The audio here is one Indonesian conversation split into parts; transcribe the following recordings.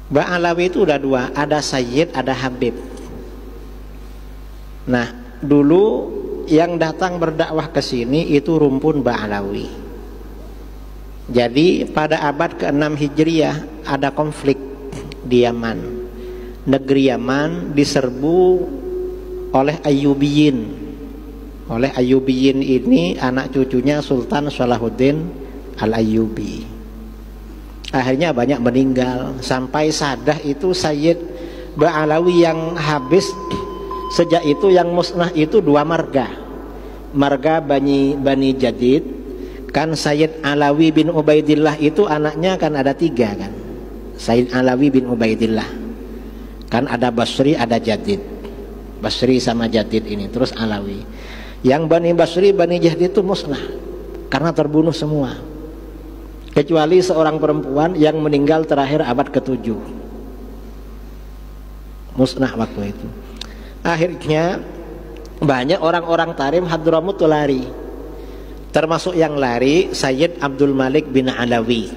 Ba'alawi itu udah dua, ada Sayyid, ada Habib. Nah, dulu yang datang berdakwah ke sini itu rumpun Ba'alawi. Jadi pada abad ke-6 Hijriah ada konflik di Yaman. Negeri Yaman diserbu oleh Ayyubiyin. Oleh Ayyubiyin ini anak cucunya Sultan Salahuddin Al-Ayyubi. Akhirnya banyak meninggal, sampai Sadah itu Sayyid Ba'alawi yang habis. Sejak itu yang musnah itu dua marga. Marga Bani Jadid. Kan Sayyid Alawi bin Ubaidillah itu anaknya kan ada tiga kan. Sayyid Alawi bin Ubaidillah. Kan ada Basri, ada Jadid. Basri sama Jadid ini, terus Alawi. Yang Bani Basri, Bani Jadid itu musnah karena terbunuh semua, kecuali seorang perempuan yang meninggal terakhir abad ke-7. Musnah waktu itu. Akhirnya banyak orang-orang Tarim Hadramut lari. Termasuk yang lari Sayyid Abdul Malik bin Alawi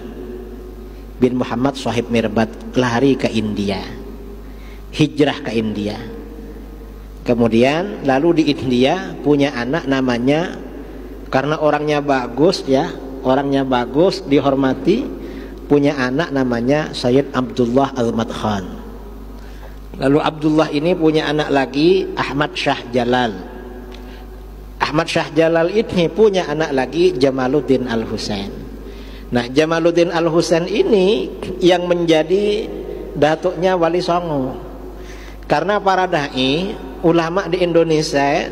bin Muhammad Shahib Mirbat, lari ke India, hijrah ke India. Kemudian lalu di India punya anak namanya, karena orangnya bagus ya, orangnya bagus, dihormati, punya anak namanya Sayyid Abdullah Al-Madkhan. Lalu Abdullah ini punya anak lagi Ahmad Shah Jalal. Ahmad Shah Jalal ini punya anak lagi Jamaluddin Al-Husain. Nah, Jamaluddin Al-Husain ini yang menjadi datuknya Wali Songo. Karena para dai, ulama di Indonesia,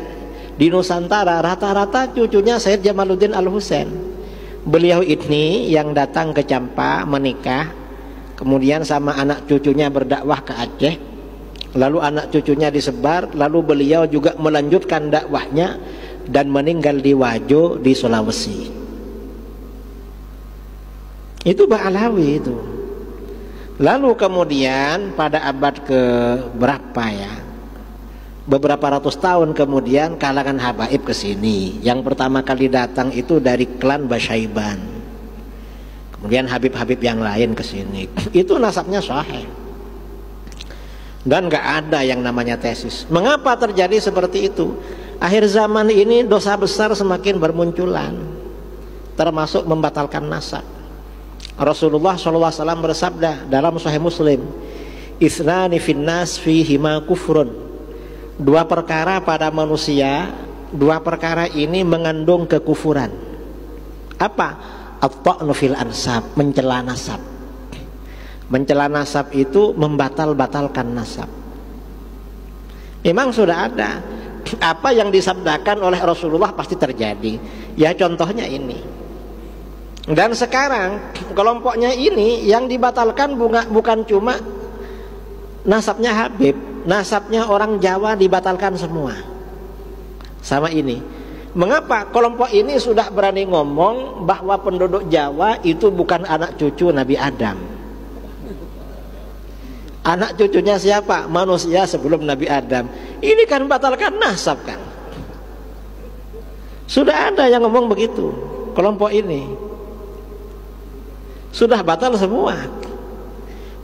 di Nusantara, rata-rata cucunya Sayyid Jamaluddin Al-Husain. Beliau ini yang datang ke Campa menikah, kemudian sama anak cucunya berdakwah ke Aceh, lalu anak cucunya disebar, lalu beliau juga melanjutkan dakwahnya dan meninggal di Wajo di Sulawesi. Itu Ba'alawi itu. Lalu kemudian pada abad ke berapa ya, beberapa ratus tahun kemudian kalangan habaib ke sini. Yang pertama kali datang itu dari klan Basyaiban. Kemudian habib-habib yang lain ke sini. Itu nasabnya sahih. Dan gak ada yang namanya tesis. Mengapa terjadi seperti itu? Akhir zaman ini dosa besar semakin bermunculan, termasuk membatalkan nasab. Rasulullah SAW bersabda dalam Sahih Muslim, "Ithnani finnas fihima kufrun." Dua perkara pada manusia, dua perkara ini mengandung kekufuran. Apa? At-ta'nu fil ansab, mencela nasab. Mencela nasab itu membatal-batalkan nasab. Memang sudah ada. Apa yang disabdakan oleh Rasulullah pasti terjadi. Ya contohnya ini. Dan sekarang kelompoknya ini yang dibatalkan bukan cuma nasabnya Habib, nasabnya orang Jawa dibatalkan semua. Sama ini. Mengapa kelompok ini sudah berani ngomong bahwa penduduk Jawa itu bukan anak cucu Nabi Adam? Anak cucunya siapa? Manusia sebelum Nabi Adam. Ini kan batalkan nasab kan? Sudah ada yang ngomong begitu. Kelompok ini sudah batal semua.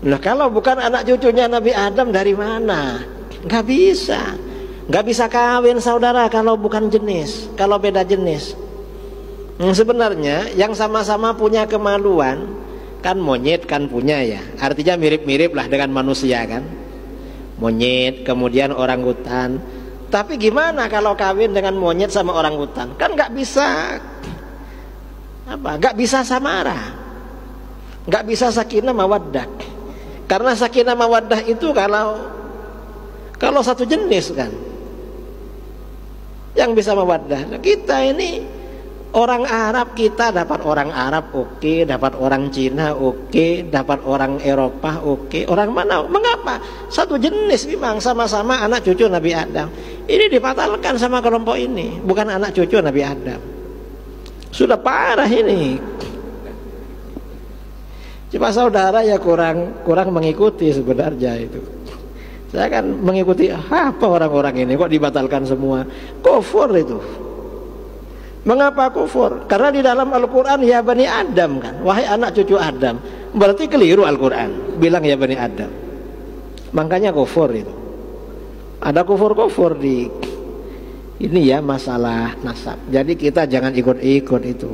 Nah, kalau bukan anak cucunya Nabi Adam dari mana? Gak bisa. Gak bisa kawin saudara kalau bukan jenis, kalau beda jenis. Sebenarnya yang sama-sama punya kemaluan, kan monyet kan punya ya, artinya mirip-mirip lah dengan manusia kan. Monyet, kemudian orangutan. Tapi gimana kalau kawin dengan monyet sama orangutan? Kan gak bisa gak bisa samara, gak bisa sakinah mawaddah. Karena sakinah mawaddah itu kalau satu jenis kan yang bisa mawaddah. Nah, kita ini orang Arab, kita dapat orang Arab oke, dapat orang Cina oke, dapat orang Eropa oke. Orang mana? Mengapa? Satu jenis memang, sama-sama anak cucu Nabi Adam. Ini dibatalkan sama kelompok ini, bukan anak cucu Nabi Adam. Sudah parah ini. Cuma saudara ya kurang mengikuti sebenarnya itu. Saya kan mengikuti apa orang-orang ini kok dibatalkan semua. Kufur itu. Mengapa kufur? Karena di dalam Al-Quran ya Bani Adam kan, wahai anak cucu Adam. Berarti keliru Al-Quran bilang ya Bani Adam. Makanya kufur itu. Ada kufur-kufur di ini ya, masalah nasab. Jadi kita jangan ikut-ikut itu.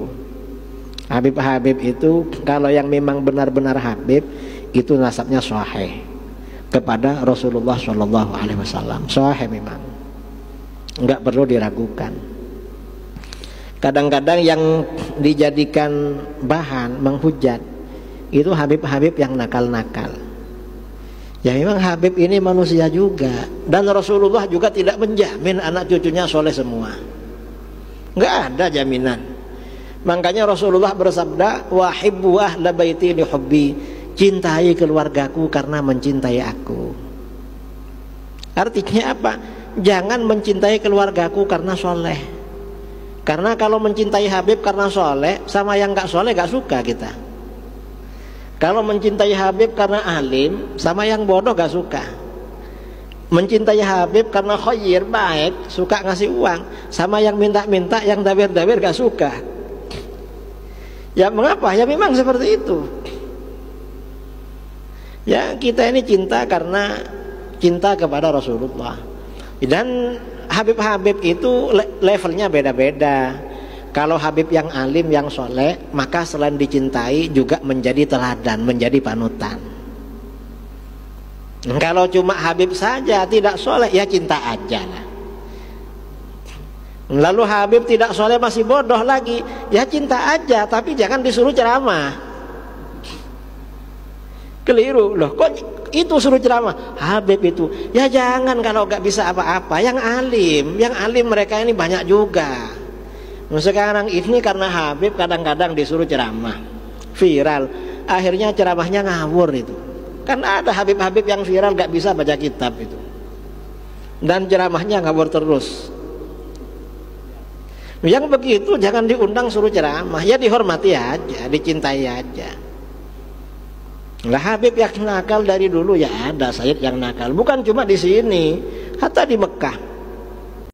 Habib-habib itu kalau yang memang benar-benar habib itu nasabnya sahih kepada Rasulullah Shallallahu Alaihi Wasallam. Sahih memang, nggak perlu diragukan. Kadang-kadang yang dijadikan bahan menghujat itu habib-habib yang nakal-nakal. Ya memang habib ini manusia juga, dan Rasulullah juga tidak menjamin anak cucunya soleh semua. Nggak ada jaminan. Makanya Rasulullah bersabda, wahibbu ahla baiti li hubbi, cintai keluargaku karena mencintai aku. Artinya apa? Jangan mencintai keluargaku karena soleh. Karena kalau mencintai habib karena soleh, sama yang nggak soleh nggak suka kita. Kalau mencintai habib karena alim, sama yang bodoh gak suka. Mencintai habib karena khair, baik, suka ngasih uang, sama yang minta-minta, yang dawir-dawir gak suka. Ya mengapa? Ya memang seperti itu. Ya kita ini cinta karena cinta kepada Rasulullah. Dan habib-habib itu levelnya beda-beda. Kalau habib yang alim, yang soleh, maka selain dicintai juga menjadi teladan, menjadi panutan. Kalau cuma habib saja tidak soleh, ya cinta aja lah. Lalu habib tidak soleh masih bodoh lagi, ya cinta aja, tapi jangan disuruh ceramah. Keliru loh, kok itu suruh ceramah habib itu? Ya jangan kalau gak bisa apa-apa. Yang alim mereka ini banyak juga. Sekarang ini karena habib kadang-kadang disuruh ceramah viral, akhirnya ceramahnya ngawur itu. Kan ada habib-habib yang viral gak bisa baca kitab itu, dan ceramahnya ngawur terus. Yang begitu jangan diundang suruh ceramah, ya dihormati aja, dicintai aja. Lah habib yang nakal dari dulu ya ada Sayyid yang nakal, bukan cuma di sini, hatta di Mekah.